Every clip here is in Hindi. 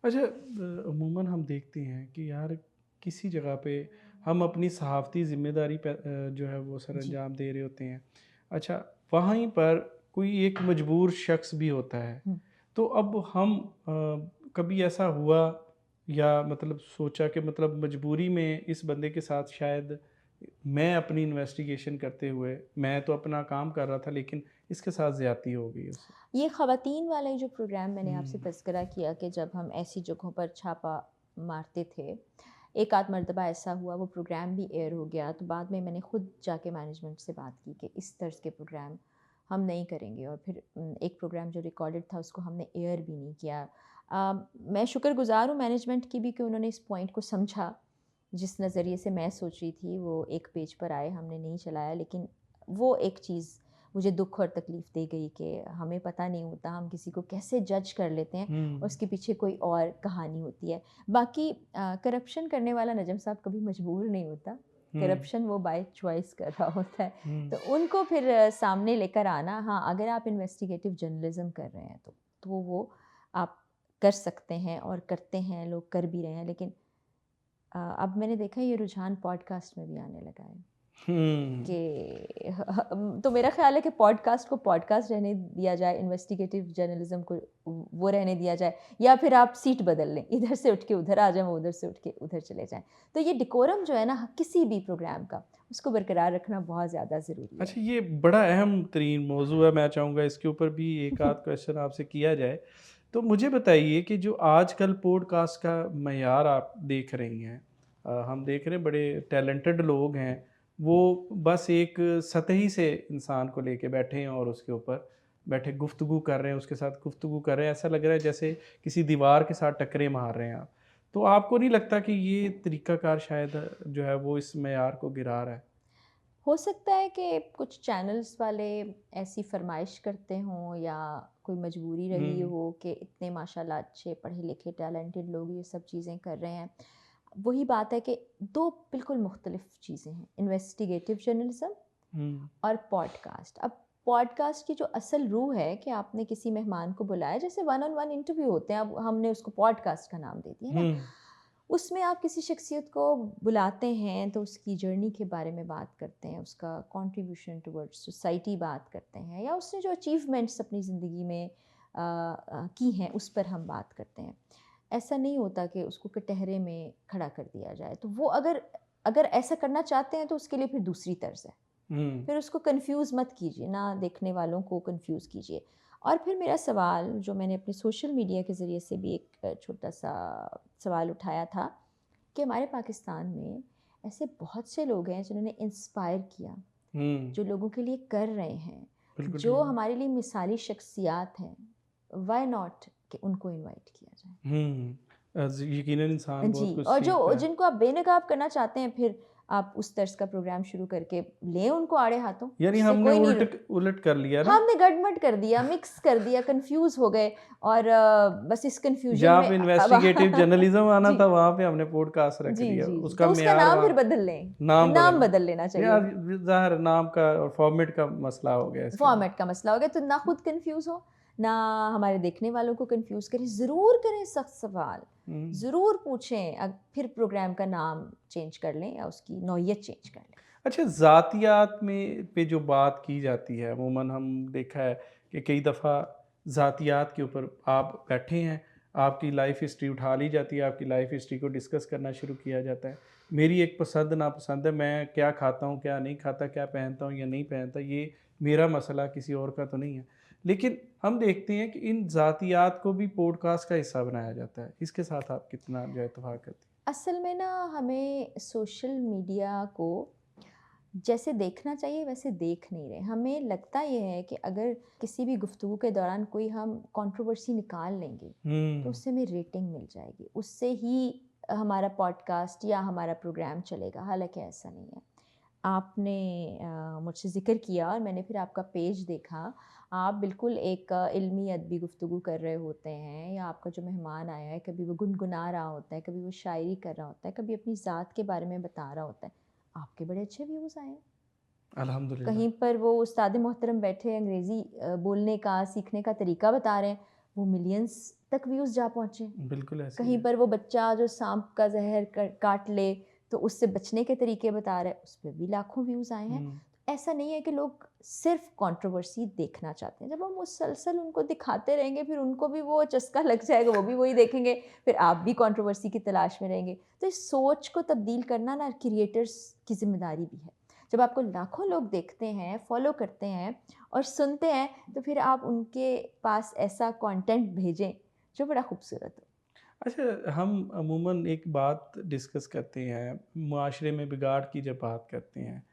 अच्छा, अमूमन हम देखते हैं कि यार किसी जगह पे हम अपनी सहाफ़ती ज़िम्मेदारी पे जो है वो सर जी। अंजाम दे रहे होते हैं। अच्छा, वहीं पर कोई एक मजबूर शख्स भी होता है। हुँ। तो अब हम कभी ऐसा हुआ या मतलब सोचा कि मतलब मजबूरी में इस बंदे के साथ शायद मैं अपनी इन्वेस्टिगेशन करते हुए मैं तो अपना काम कर रहा था लेकिन इसके साथ ज़्यादती हो गई उससे? ये ख़वातीन वाला जो प्रोग्राम मैंने आपसे हुँ, तज़किरा किया कि जब हम ऐसी जगहों पर छापा मारते थे, एक आध मर्तबा ऐसा हुआ, वो प्रोग्राम भी एयर हो गया, तो बाद में मैंने खुद जाके मैनेजमेंट से बात की कि इस तर्ज़ के प्रोग्राम हम नहीं करेंगे, और फिर एक प्रोग्राम जो रिकॉर्डेड था उसको हमने एयर भी नहीं किया। मैं शुक्रगुज़ार हूँ मैनेजमेंट की भी कि उन्होंने इस पॉइंट को समझा। जिस नज़रिए से मैं सोच रही थी वो एक पेज पर आए, हमने नहीं चलाया, लेकिन वो एक चीज़ मुझे दुःख और तकलीफ़ दे गई कि हमें पता नहीं होता, हम किसी को कैसे जज कर लेते हैं और हुँ, उसके पीछे कोई और कहानी होती है। बाकी करप्शन करने वाला नजम साहब कभी मजबूर नहीं होता, हुँ, करप्शन वो बाय चॉइस कर रहा होता है। हुँ। तो उनको फिर सामने लेकर आना, हाँ, अगर आप इन्वेस्टिगेटिव जर्नलिज़्म कर रहे हैं तो वो आप कर सकते हैं और करते हैं, लोग कर भी रहे हैं। लेकिन अब मैंने देखा है ये रुझान पॉडकास्ट में भी आने लगा है हुँ। कि तो मेरा ख़्याल है कि पॉडकास्ट को पॉडकास्ट रहने दिया जाए, इन्वेस्टिगेटिव जर्नलिज़्म को वो रहने दिया जाए, या फिर आप सीट बदल लें, इधर से उठ के उधर आ जाएँ, वो उधर से उठ के उधर चले जाएँ। तो ये डेकोरम जो है ना किसी भी प्रोग्राम का, उसको बरकरार रखना बहुत ज़्यादा ज़रूरी है। अच्छा, ये बड़ा अहम तरीन मौज़ू है, मैं चाहूँगा इसके ऊपर भी एक आध क्वेश्चन आपसे किया जाए। तो मुझे बताइए कि जो आजकल पॉडकास्ट का मयार आप देख रही हैं, हम देख रहे हैं बड़े टैलेंटेड लोग हैं, वो बस एक सतही से इंसान को लेके बैठे हैं और उसके ऊपर बैठे गुफ्तगू कर रहे हैं, उसके साथ गुफ्तगू कर रहे हैं, ऐसा लग रहा है जैसे किसी दीवार के साथ टक्करें मार रहे हैं आप। तो आपको नहीं लगता कि ये तरीक़ाकार शायद जो है वो इस मयार को गिरा रहा है? हो सकता है कि कुछ चैनल्स वाले ऐसी फरमाइश करते हों, या कोई मजबूरी रही हुँ, हो कि इतने माशाल्लाह अच्छे पढ़े लिखे टैलेंटेड लोग ये सब चीज़ें कर रहे हैं। वही बात है कि दो बिल्कुल मुख्तलिफ चीज़ें हैं, इन्वेस्टिगेटिव जर्नलिज्म हुँ, और पॉडकास्ट। अब पॉडकास्ट की जो असल रूह है कि आपने किसी मेहमान को बुलाया, जैसे वन ऑन वन इंटरव्यू होते हैं, अब हमने उसको पॉडकास्ट का नाम दे दिया हुँ। ना। उसमें आप किसी शख्सियत को बुलाते हैं तो उसकी जर्नी के बारे में बात करते हैं, उसका कंट्रीब्यूशन टुवर्ड्स सोसाइटी बात करते हैं, या उसने जो अचीवमेंट्स अपनी ज़िंदगी में की हैं उस पर हम बात करते हैं। ऐसा नहीं होता कि उसको कटहरे में खड़ा कर दिया जाए। तो वो अगर अगर ऐसा करना चाहते हैं तो उसके लिए फिर दूसरी तर्ज़ है। हुँ, फिर उसको कन्फ्यूज़ मत कीजिए, ना देखने वालों को कन्फ्यूज़ कीजिए। और फिर मेरा सवाल जो मैंने अपने सोशल मीडिया के ज़रिए से भी एक छोटा-सा सवाल उठाया था कि हमारे पाकिस्तान में ऐसे बहुत से लोग हैं जिन्होंने इंस्पायर किया, हुँ, जो लोगों के लिए कर रहे हैं, बिल्कुल जो ठीक है। हमारे लिए मिसाली शख्सियात हैं, व्हाई नॉट कि उनको इनवाइट किया जाए। हुँ, यकीनन इंसान जी, बहुत कुछ और जो सीखता है। जिनको आप बेनकाब करना चाहते हैं, फिर आप उस तर्ज़ का प्रोग्राम शुरू करके लें उनको आड़े हाथों, यानी उससे हमने कोई नहीं उलट उलट कर लिया ना, हमने गड़बड़ कर दिया, मिक्स कर दिया, कन्फ्यूज़ हो गए, और बस इस कन्फ्यूज़न जहाँ में पे अब इन्वेस्टिगेटिव जर्नलिज़्म आना जी, था वहाँ पे हमने पॉडकास्ट रख जी, दिया। जी, जी। उसका तो उसका मेयार नाम फिर वहाँ बदल लें, नाम नाम बदल बदल लेना चाहिए। यार ज़ाहिर नाम का और फॉर्मेट का मसला हो गया इसके अंदर। फ़ॉर्मेट का मसला हो गया, तो ना खुद कन्फ्यूज़ हो, ना हमारे देखने वालों को कन्फ्यूज़ करें। ज़रूर करें सख्त सवाल, हुँ। ज़रूर पूछें, फिर प्रोग्राम का नाम चेंज कर लें या उसकी नौइयत चेंज कर लें। अच्छा, ज़ातियात में पे जो बात की जाती है अमूमन हम देखा है कि कई दफ़ा ज़ातियात के ऊपर आप बैठे हैं, आपकी लाइफ़ हिस्ट्री उठा ली जाती है, आपकी लाइफ़ हिस्ट्री को डिस्कस करना शुरू किया जाता है। मेरी एक पसंद नापसंद है, मैं क्या खाता हूँ, क्या नहीं खाता, क्या पहनता हूँ या नहीं पहनता, ये मेरा मसला किसी और का तो नहीं है। लेकिन हम देखते हैं कि इन ज़ातियात को भी पॉडकास्ट का हिस्सा बनाया जाता है। इसके साथ आप कितना जो है इत्तेफ़ाक करती हैं? असल में ना हमें सोशल मीडिया को जैसे देखना चाहिए वैसे देख नहीं रहे। हमें लगता ये है कि अगर किसी भी गुफ्तगू के दौरान कोई हम कंट्रोवर्सी निकाल लेंगे, तो हुँ, उससे हमें रेटिंग मिल जाएगी। उससे ही हमारा पॉडकास्ट या हमारा प्रोग्राम चलेगा, हालाँकि ऐसा नहीं है। आपने मुझसे ज़िक्र किया और मैंने फिर आपका पेज देखा। आप बिल्कुल एक इल्मी अदबी गुफ्तगू कर रहे होते हैं, या आपका जो मेहमान आया है, कभी वो गुनगुना रहा होता है, कभी वो शायरी कर रहा होता है, कभी अपनी ज़ात के बारे में बता रहा होता है। आपके बड़े अच्छे व्यूज़ आए हैं। अल्हम्दुलिल्लाह। कहीं पर वो उस्ताद मोहतरम बैठे अंग्रेज़ी बोलने का, सीखने का तरीका बता रहे हैं, वो मिलियंस तक व्यूज़ जा पहुँचे। बिल्कुल ऐसे ही कहीं है। पर वो बच्चा जो सांप का ज़हर काट ले तो उससे बचने के तरीके बता रहा है, उस पे भी लाखों व्यूज़ आए हैं। हुँ। ऐसा नहीं है कि लोग सिर्फ़ कंट्रोवर्सी देखना चाहते हैं। जब हम मुसलसल उनको दिखाते रहेंगे फिर उनको भी वो चस्का लग जाएगा, वो भी वही देखेंगे, फिर आप भी कंट्रोवर्सी की तलाश में रहेंगे। तो इस सोच को तब्दील करना ना क्रिएटर्स की ज़िम्मेदारी भी है। जब आपको लाखों लोग देखते हैं, फ़ॉलो करते हैं और सुनते हैं, तो फिर आप उनके पास ऐसा कंटेंट भेजें जो बड़ा खूबसूरत हो। अच्छा, हम अमूमन एक बात डिस्कस करते हैं, मुआशरे में बिगाड़ की जब बात करते हैं,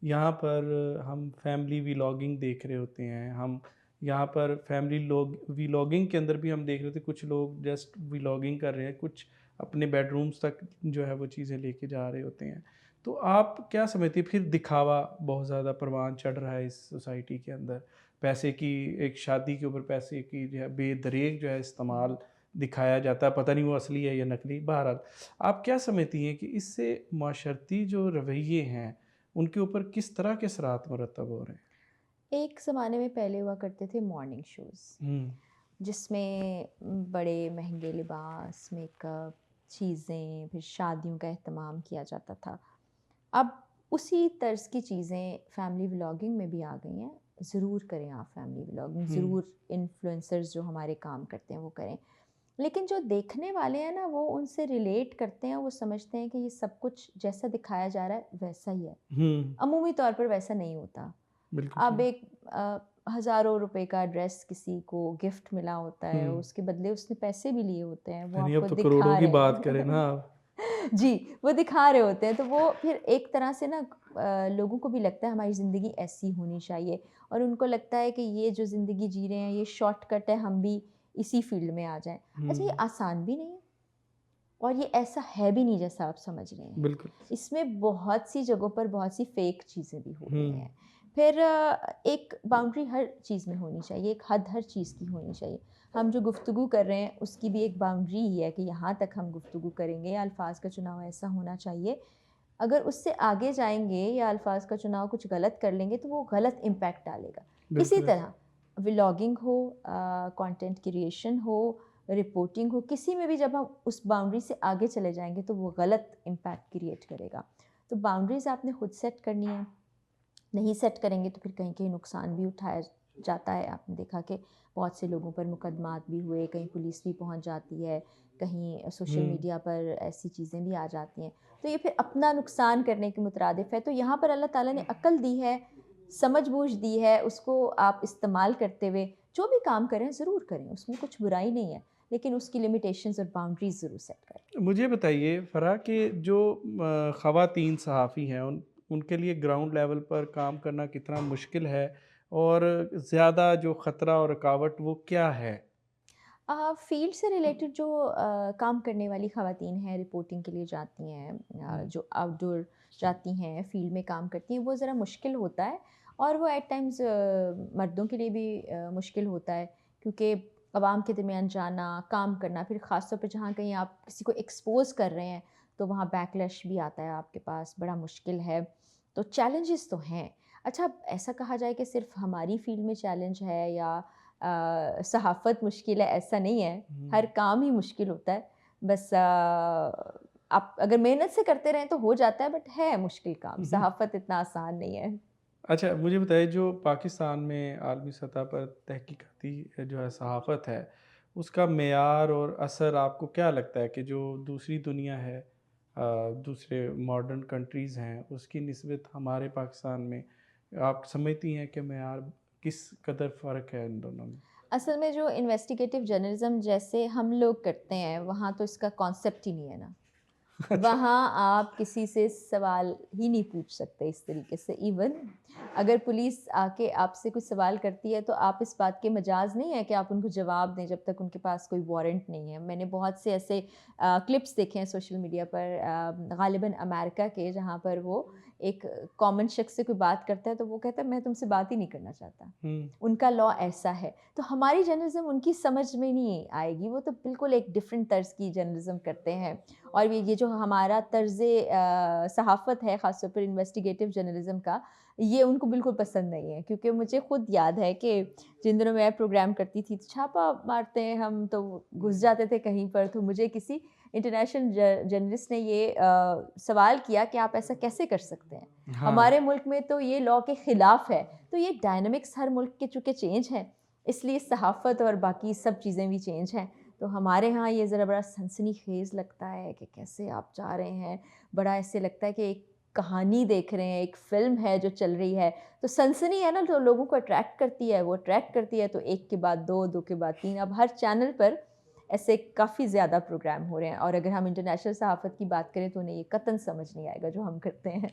यहाँ पर हम फैमिली व्लॉगिंग देख रहे होते हैं, हम यहाँ पर फैमिली लोग व्लॉगिंग के अंदर भी हम देख रहे थे, कुछ लोग जस्ट व्लॉगिंग कर रहे हैं, कुछ अपने बेडरूम्स तक जो है वो चीज़ें लेके जा रहे होते हैं। तो आप क्या समझती हैं, फिर दिखावा बहुत ज़्यादा परवान चढ़ रहा है इस सोसाइटी के अंदर, पैसे की, एक शादी के ऊपर पैसे की जो है बेदरेग जो है इस्तेमाल दिखाया जाता है, पता नहीं वो असली है या नकली। बहरहाल, आप क्या समझती हैं कि इससे माशरती जो रवैये हैं, उनके ऊपर किस तरह के असरात मुरतब हो रहे हैं? एक ज़माने में पहले हुआ करते थे मॉर्निंग शोज़, हुँ, जिसमें बड़े महँगे लिबास, मेकअप, चीज़ें, फिर शादियों का एहतमाम किया जाता था। अब उसी तर्ज़ की चीज़ें फैमिली व्लॉगिंग में भी आ गई हैं। ज़रूर करें आप फैमिली व्लॉगिंग, हुँ, ज़रूर इन्फ्लुएंसर्स जो हमारे काम करते हैं वो करें। लेकिन जो देखने वाले हैं ना, वो उनसे रिलेट करते हैं, वो समझते हैं कि ये सब कुछ जैसा दिखाया जा रहा है वैसा ही है। हुँ, अमूमी तौर पर वैसा नहीं होता। बिल्कुल अब सही। एक हज़ारों रुपए का ड्रेस किसी को गिफ्ट मिला होता है, हुँ, उसके बदले उसने पैसे भी लिए होते हैं, वो यानी अब आपको तो करोड़ों दिखा की रहे बात करें हैं। ना आप। जी, वो दिखा रहे होते हैं, तो वो फिर एक तरह से ना लोगों को भी लगता है हमारी ज़िंदगी ऐसी होनी चाहिए और उनको लगता है कि ये जो ज़िंदगी जी रहे हैं, ये शॉर्टकट है, हम भी इसी फ़ील्ड में आ जाएँ। अच्छा, ये हुँ, आसान भी नहीं है और ये ऐसा है भी नहीं जैसा आप समझ रहे हैं। बिल्कुल। इसमें बहुत सी जगहों पर बहुत सी फ़ेक चीज़ें भी हो हुँ, रही हैं। फिर एक बाउंड्री हर चीज़ में होनी चाहिए, एक हद हर चीज़ की होनी चाहिए। हम जो गुफ्तगू कर रहे हैं उसकी भी एक बाउंड्री ही है कि यहाँ तक हम गुफ्तगू करेंगे या अल्फ़ाज़ का चुनाव ऐसा होना चाहिए। अगर उससे आगे जाएँगे या अल्फ़ाज़ का चुनाव कुछ गलत कर लेंगे तो वो गलत इम्पैक्ट डालेगा। इसी बिल्कुल ऐसे। तरह व्लॉगिंग हो, कंटेंट क्रिएशन हो, रिपोर्टिंग हो, किसी में भी जब हम उस बाउंड्री से आगे चले जाएँगे तो वो गलत इम्पैक्ट क्रिएट करेगा। तो बाउंड्रीज़ आपने खुद सेट करनी है। नहीं सेट करेंगे तो फिर कहीं-कहीं नुकसान भी उठाया जाता है। आपने देखा कि बहुत से लोगों पर मुकदमात भी हुए, कहीं पुलिस भी पहुँच जाती है, कहीं सोशल हुँ, मीडिया पर ऐसी चीज़ें भी आ जाती हैं। तो ये फिर अपना नुकसान करने के मुतरादिफ है। तो यहाँ पर अल्लाह ताला ने अक्ल दी है, समझ-बूझ दी है, उसको आप इस्तेमाल करते हुए जो भी काम करें ज़रूर करें, उसमें कुछ बुराई नहीं है। लेकिन उसकी लिमिटेशंस और बाउंड्रीज़ ज़रूर सेट करें। मुझे बताइए फ़रा कि जो ख़वातीन सहाफ़ी हैं, उनके लिए ग्राउंड लेवल पर काम करना कितना मुश्किल है और ज़्यादा जो ख़तरा और रुकावट वो क्या है? फ़ील्ड से रिलेटेड जो काम करने वाली ख़वातीन हैं, रिपोर्टिंग के लिए जाती हैं, हुँ, जो आउटडोर जाती हैं, फ़ील्ड में काम करती हैं, वो ज़रा मुश्किल होता है और वो एट टाइम्स मर्दों के लिए भी मुश्किल होता है क्योंकि अवाम के दरमियान जाना, काम करना, फिर ख़ास तौर पे जहाँ कहीं आप किसी को एक्सपोज़ कर रहे हैं, तो वहाँ बैकलैश भी आता है आपके पास, बड़ा मुश्किल है। तो चैलेंजेस तो हैं। अच्छा, ऐसा कहा जाए कि सिर्फ़ हमारी फ़ील्ड में चैलेंज है या सहाफ़त मुश्किल है, ऐसा नहीं है। हर हुँ, काम ही मुश्किल होता है। बस आप अगर मेहनत से करते रहें तो हो जाता है, बट है मुश्किल काम। हुँ, हुँ। सहाफ़त इतना आसान नहीं है। अच्छा, मुझे बताइए जो पाकिस्तान में आलमी सतह पर तहकीकाती जो है सहाफ़त है, उसका मेयार और असर आपको क्या लगता है कि जो दूसरी दुनिया है, दूसरे मॉडर्न कंट्रीज़ हैं, उसकी निस्बत हमारे पाकिस्तान में आप समझती हैं कि मेयार किस कदर फ़र्क है इन दोनों में? असल में जो इन्वेस्टिगेटिव जर्नलिज़्म जैसे हम लोग करते हैं, वहाँ तो इसका कॉन्सेप्ट ही नहीं है ना। अच्छा। वहाँ आप किसी से सवाल ही नहीं पूछ सकते इस तरीके से। इवन अगर पुलिस आके आपसे कुछ सवाल करती है तो आप इस बात के मजाज नहीं है कि आप उनको जवाब दें जब तक उनके पास कोई वारंट नहीं है। मैंने बहुत से ऐसे क्लिप्स देखे हैं सोशल मीडिया पर, गालिबन अमेरिका के, जहाँ पर वो एक कॉमन शख्स से कोई बात करता है तो वो कहता है मैं तुमसे बात ही नहीं करना चाहता। हुँ, उनका लॉ ऐसा है। तो हमारी जर्नलिज़्म उनकी समझ में नहीं आएगी, वो तो बिल्कुल एक डिफरेंट तर्ज़ की जर्नलिज़्म करते हैं। और ये जो हमारा तर्ज़ सहाफ़त है ख़ास तौर पर इन्वेस्टिगेटिव जर्नलिज़्म का, ये उनको बिल्कुल पसंद नहीं है, क्योंकि मुझे खुद याद है कि जिन दिनों मैं प्रोग्राम करती थी तो छापा मारते हैं हम, तो घुस जाते थे कहीं पर। तो मुझे किसी इंटरनेशनल जर्नलिस्ट ने ये सवाल किया कि आप ऐसा कैसे कर सकते हैं, हाँ, हमारे मुल्क में तो ये लॉ के ख़िलाफ़ है। तो ये डायनामिक्स हर मुल्क के चूँकि चेंज हैं, इसलिए सहाफ़त और बाकी सब चीज़ें भी चेंज हैं। तो हमारे यहाँ ये ज़रा बड़ा सनसनीखेज़ लगता है कि कैसे आप जा रहे हैं, बड़ा ऐसे लगता है कि एक कहानी देख रहे हैं, एक फ़िल्म है जो चल रही है। तो सनसनी है ना, तो लोगों को अट्रैक्ट करती है, वो अट्रैक्ट करती है, तो 1 के बाद 2, 2 के बाद 3, अब हर चैनल पर ऐसे काफ़ी ज़्यादा प्रोग्राम हो रहे हैं। और अगर हम इंटरनेशनल सहाफ़त की बात करें तो उन्हें ये कतई समझ नहीं आएगा जो हम करते हैं।